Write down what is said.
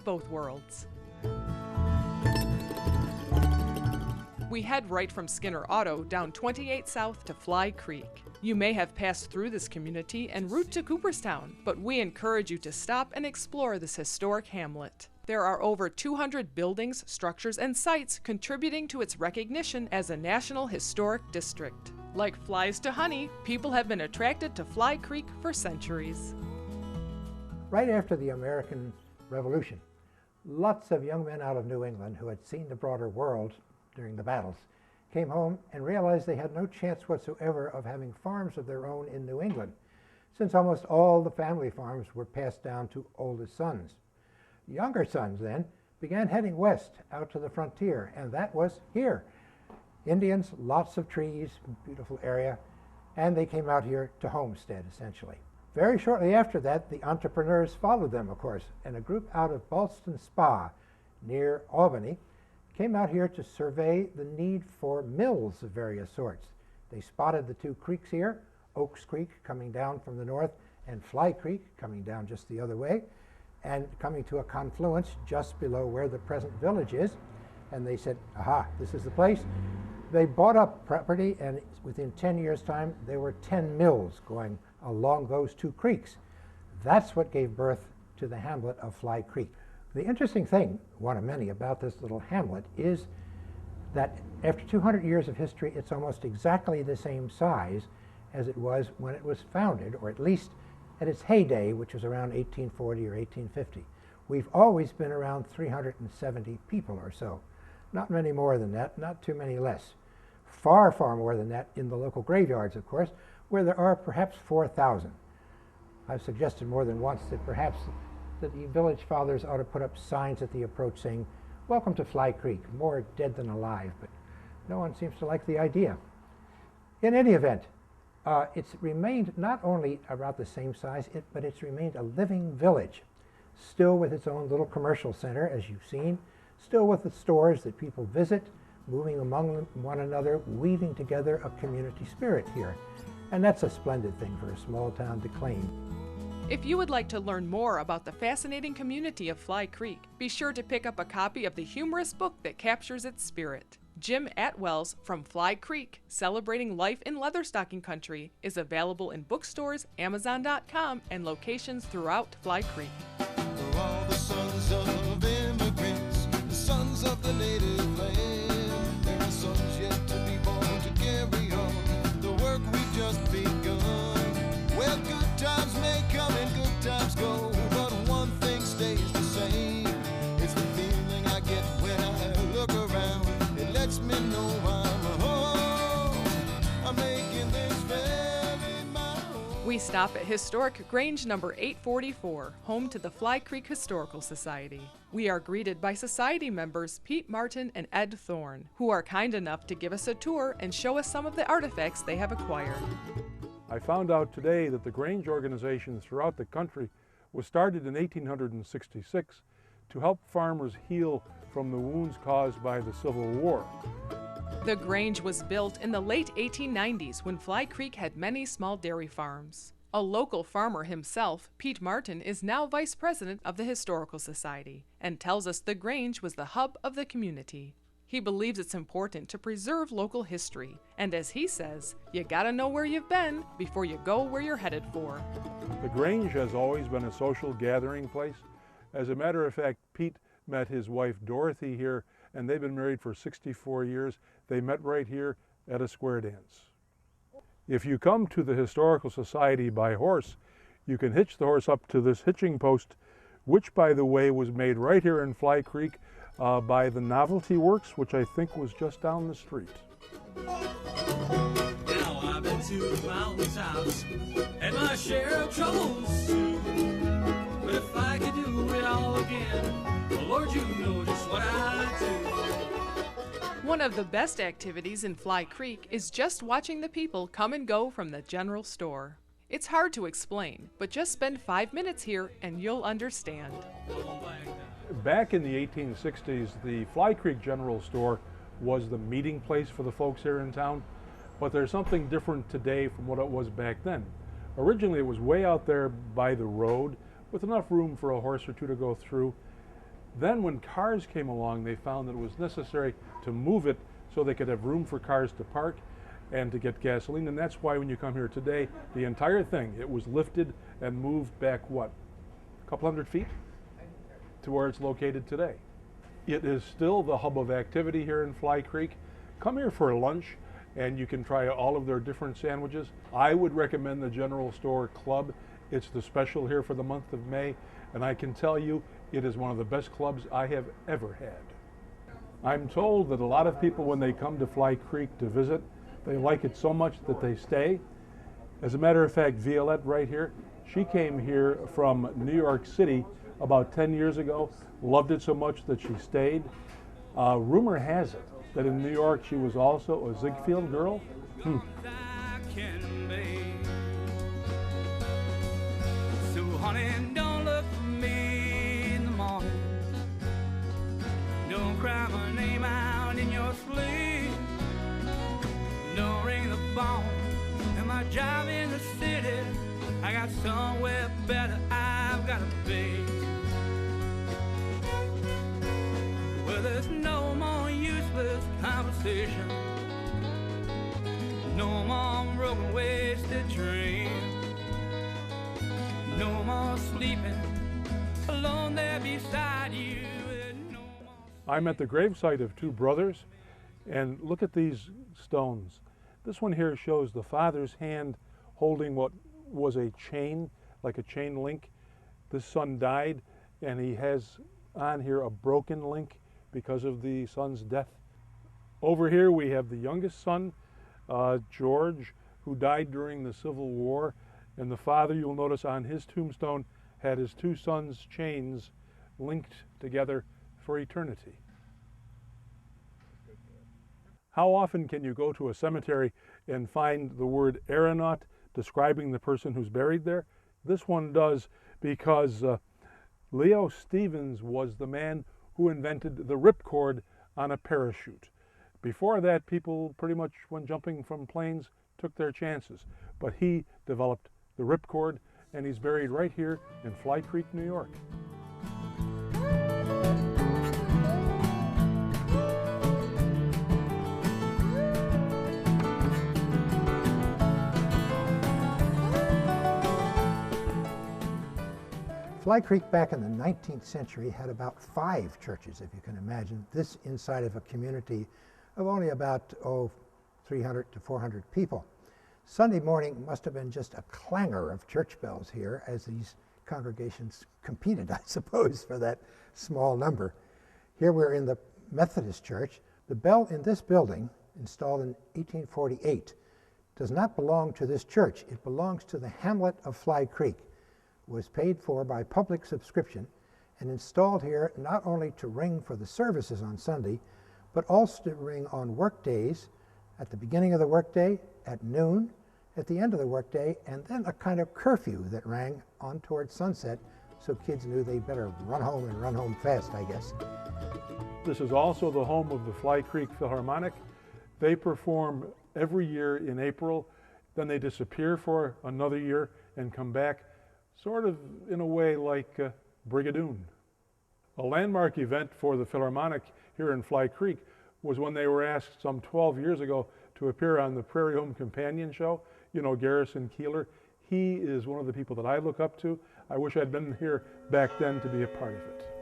of both worlds. We head right from Skinner Auto down 28 South to Fly Creek. You may have passed through this community en route to Cooperstown, but we encourage you to stop and explore this historic hamlet. There are over 200 buildings, structures, and sites contributing to its recognition as a National Historic District. Like flies to honey, people have been attracted to Fly Creek for centuries. Right after the American Revolution, lots of young men out of New England who had seen the broader world during the battles came home and realized they had no chance whatsoever of having farms of their own in New England, since almost all the family farms were passed down to oldest sons. Younger sons then began heading west out to the frontier, and that was here. Indians, lots of trees, beautiful area, and they came out here to homestead, essentially. Very shortly after that, the entrepreneurs followed them, of course, and a group out of Ballston Spa, near Albany, came out here to survey the need for mills of various sorts. They spotted the two creeks here, Oaks Creek coming down from the north and Fly Creek coming down just the other way, and coming to a confluence just below where the present village is. And they said, aha, this is the place. They bought up property, and within 10 years' time, there were 10 mills going along those two creeks. That's what gave birth to the hamlet of Fly Creek. The interesting thing, one of many, about this little hamlet is that after 200 years of history, it's almost exactly the same size as it was when it was founded, or at least at its heyday, which was around 1840 or 1850. We've always been around 370 people or so. Not many more than that, not too many less. Far, far more than that in the local graveyards, of course, where there are perhaps 4,000. I've suggested more than once that perhaps that the village fathers ought to put up signs at the approach saying, "Welcome to Fly Creek, more dead than alive," but no one seems to like the idea. In any event, it's remained not only about the same size, but it's remained a living village, still with its own little commercial center, as you've seen, still with the stores that people visit, moving among one another, weaving together a community spirit here. And that's a splendid thing for a small town to claim. If you would like to learn more about the fascinating community of Fly Creek, be sure to pick up a copy of the humorous book that captures its spirit. Jim Atwell's From Fly Creek, Celebrating Life in Leatherstocking Country, is available in bookstores, Amazon.com, and locations throughout Fly Creek. For all the sons of immigrants, the sons of the native land, there are sons yet to be born to carry on the work we've just begun. Well, good times may come and good times go, but one thing stays the same. It's the feeling I get when I look around. It lets me know I'm home. I'm making this valley my home. We stop at historic Grange number 844, home to the Fly Creek Historical Society. We are greeted by society members Pete Martin and Ed Thorne, who are kind enough to give us a tour and show us some of the artifacts they have acquired. I found out today that the Grange organization throughout the country was started in 1866 to help farmers heal from the wounds caused by the Civil War. The Grange was built in the late 1890s when Fly Creek had many small dairy farms. A local farmer himself, Pete Martin, is now vice president of the Historical Society and tells us the Grange was the hub of the community. He believes it's important to preserve local history, and as he says, you gotta know where you've been before you go where you're headed for. The Grange has always been a social gathering place. As a matter of fact, Pete met his wife Dorothy here, and they've been married for 64 years. They met right here at a square dance. If you come to the Historical Society by horse, you can hitch the horse up to this hitching post, which, by the way, was made right here in Fly Creek by the Novelty Works, which I think was just down the street. Now I've been to the mountaintops and my share of troubles too. But if I could do it all again, well, Lord, you know just what I'd do. One of the best activities in Fly Creek is just watching the people come and go from the general store. It's hard to explain, but just spend 5 minutes here and you'll understand. Back in the 1860s, the Fly Creek General Store was the meeting place for the folks here in town, but there's something different today from what it was back then. Originally, it was way out there by the road with enough room for a horse or two to go through. Then when cars came along, they found that it was necessary to move it so they could have room for cars to park and to get gasoline. And that's why when you come here today, the entire thing, it was lifted and moved back, what, a couple hundred feet to where it's located today. It is still the hub of activity here in Fly Creek. Come here for lunch and you can try all of their different sandwiches. I would recommend the General Store Club. It's the special here for the month of May, and I can tell you it is one of the best clubs I have ever had. I'm told that a lot of people, when they come to Fly Creek to visit, they like it so much that they stay. As a matter of fact, Violette right here, she came here from New York City about 10 years ago, loved it so much that she stayed. Rumor has it that in New York she was also a Ziegfeld girl. So honey, don't look for me in the morning. Don't cry my name out in your sleep. Don't ring the phone. Am I job in the city? I got somewhere better I've got to be. Well, there's no more useless conversation. No more broken, wasted dreams. No more sleeping alone there beside you. No more... I'm at the gravesite of two brothers, and look at these stones. This one here shows the father's hand holding what was a chain, like a chain link. This son died, and he has on here a broken link because of the son's death. Over here we have the youngest son, George, who died during the Civil War, and the father, you'll notice on his tombstone, had his two sons' chains linked together for eternity. How often can you go to a cemetery and find the word aeronaut describing the person who's buried there? This one does, because Leo Stevens was the man who invented the ripcord on a parachute. Before that, people pretty much, when jumping from planes, took their chances. But he developed the ripcord, and he's buried right here in Fly Creek, New York. Fly Creek back in the 19th century had about 5 churches, if you can imagine. This inside of a community of only about 300 to 400 people. Sunday morning must have been just a clangor of church bells here as these congregations competed, I suppose, for that small number. Here we're in the Methodist Church. The bell in this building, installed in 1848, does not belong to this church. It belongs to the hamlet of Fly Creek. It was paid for by public subscription and installed here not only to ring for the services on Sunday, but also to ring on work days, at the beginning of the workday, at noon, at the end of the workday, and then a kind of curfew that rang on towards sunset, so kids knew they better run home and run home fast, I guess. This is also the home of the Fly Creek Philharmonic. They perform every year in April, then they disappear for another year and come back, sort of in a way like Brigadoon. A landmark event for the Philharmonic here in Fly Creek was when they were asked some 12 years ago to appear on the Prairie Home Companion show. You know, Garrison Keillor. He is one of the people that I look up to. I wish I'd been here back then to be a part of it.